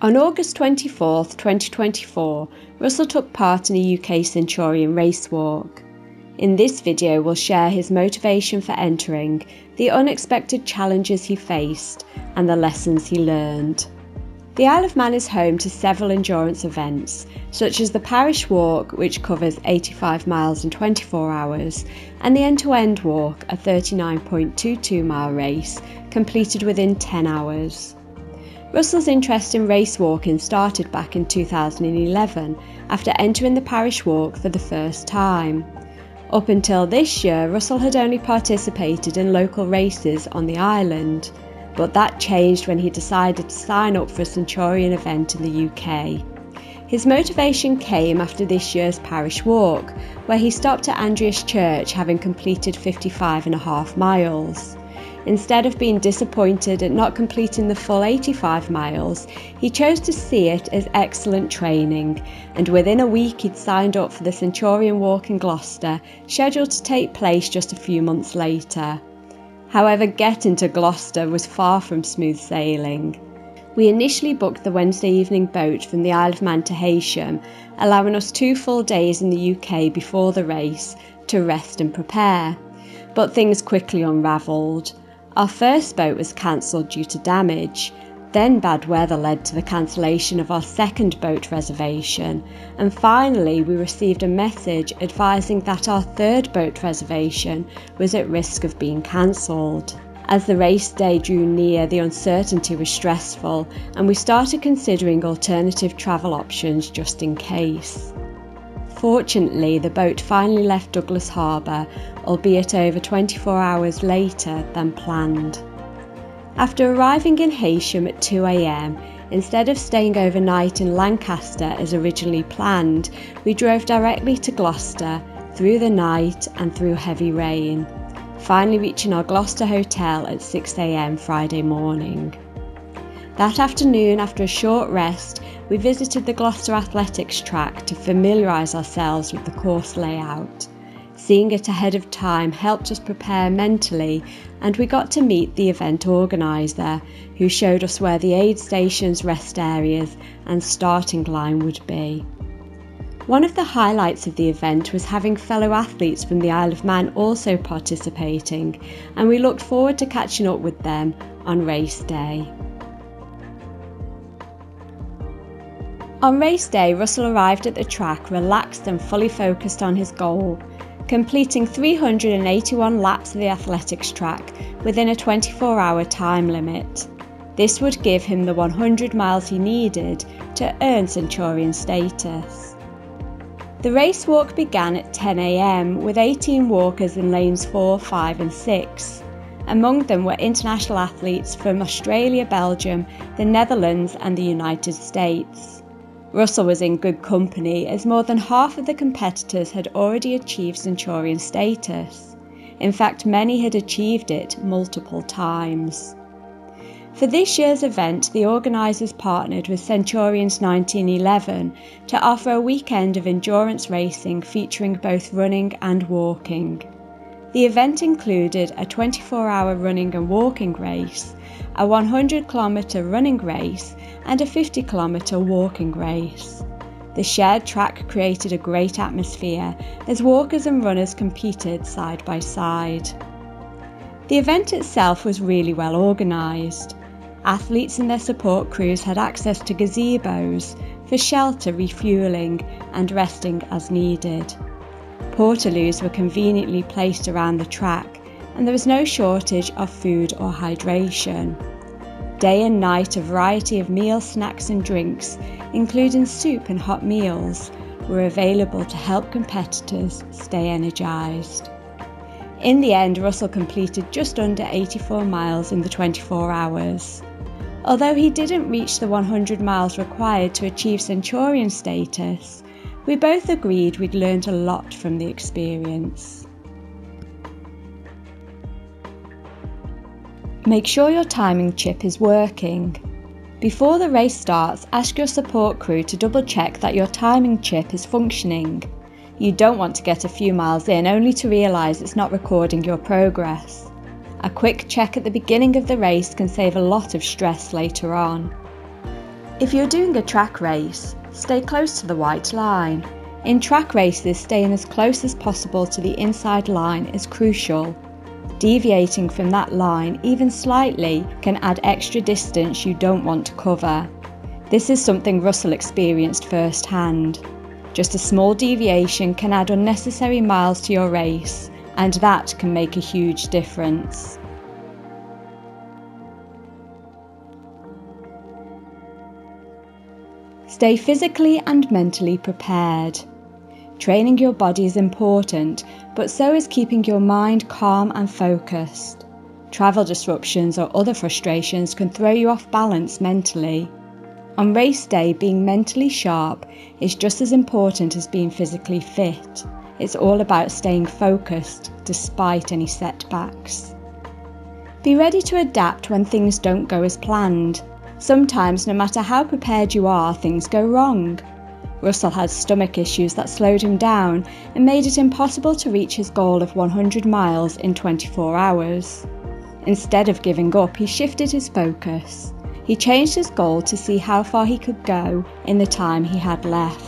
On August 24, 2024, Russell took part in a UK Centurion Race Walk. In this video we'll share his motivation for entering, the unexpected challenges he faced, and the lessons he learned. The Isle of Man is home to several endurance events, such as the Parish Walk, which covers 85 miles in 24 hours, and the End-to-End Walk, a 39.22 mile race, completed within 10 hours. Russell's interest in race walking started back in 2011, after entering the Parish Walk for the first time. Up until this year, Russell had only participated in local races on the island, but that changed when he decided to sign up for a Centurion event in the UK. His motivation came after this year's Parish Walk, where he stopped at Andreas Church having completed 55.5 miles. Instead of being disappointed at not completing the full 85 miles, he chose to see it as excellent training, and within a week he'd signed up for the Centurion Walk in Gloucester, scheduled to take place just a few months later. However, getting to Gloucester was far from smooth sailing. We initially booked the Wednesday evening boat from the Isle of Man to Heysham, allowing us 2 full days in the UK before the race to rest and prepare. But things quickly unravelled. Our first boat was cancelled due to damage, then bad weather led to the cancellation of our second boat reservation, and finally we received a message advising that our third boat reservation was at risk of being cancelled. As the race day drew near, the uncertainty was stressful, and we started considering alternative travel options just in case. Fortunately, the boat finally left Douglas Harbour, albeit over 24 hours later than planned. After arriving in Heysham at 2 AM, instead of staying overnight in Lancaster as originally planned, we drove directly to Gloucester, through the night and through heavy rain, finally reaching our Gloucester hotel at 6 AM Friday morning. That afternoon, after a short rest, we visited the Gloucester Athletics Track to familiarise ourselves with the course layout. Seeing it ahead of time helped us prepare mentally, and we got to meet the event organiser, who showed us where the aid stations, rest areas and starting line would be. One of the highlights of the event was having fellow athletes from the Isle of Man also participating, and we looked forward to catching up with them on race day. On race day, Russell arrived at the track relaxed and fully focused on his goal, completing 381 laps of the athletics track within a 24-hour time limit. This would give him the 100 miles he needed to earn Centurion status. The race walk began at 10 AM with 18 walkers in lanes 4, 5 and 6. Among them were international athletes from Australia, Belgium, the Netherlands and the United States. Russell was in good company, as more than half of the competitors had already achieved Centurion status. In fact, many had achieved it multiple times. For this year's event, the organisers partnered with Centurions 1911 to offer a weekend of endurance racing featuring both running and walking. The event included a 24-hour running and walking race, a 100-kilometre running race and a 50-kilometre walking race. The shared track created a great atmosphere as walkers and runners competed side by side. The event itself was really well organised. Athletes and their support crews had access to gazebos for shelter, refuelling and resting as needed. Portaloos were conveniently placed around the track, and there was no shortage of food or hydration. Day and night, a variety of meals, snacks and drinks, including soup and hot meals, were available to help competitors stay energised. In the end, Russell completed just under 84 miles in the 24 hours. Although he didn't reach the 100 miles required to achieve Centurion status, we both agreed we'd learned a lot from the experience. Make sure your timing chip is working. Before the race starts, ask your support crew to double check that your timing chip is functioning. You don't want to get a few miles in only to realise it's not recording your progress. A quick check at the beginning of the race can save a lot of stress later on. If you're doing a track race, stay close to the white line. In track races, staying as close as possible to the inside line is crucial. Deviating from that line, even slightly, can add extra distance you don't want to cover. This is something Russell experienced firsthand. Just a small deviation can add unnecessary miles to your race, and that can make a huge difference. Stay physically and mentally prepared. Training your body is important, but so is keeping your mind calm and focused. Travel disruptions or other frustrations can throw you off balance mentally. On race day, being mentally sharp is just as important as being physically fit. It's all about staying focused despite any setbacks. Be ready to adapt when things don't go as planned. Sometimes, no matter how prepared you are, things go wrong. Russell had stomach issues that slowed him down and made it impossible to reach his goal of 100 miles in 24 hours. Instead of giving up, he shifted his focus. He changed his goal to see how far he could go in the time he had left.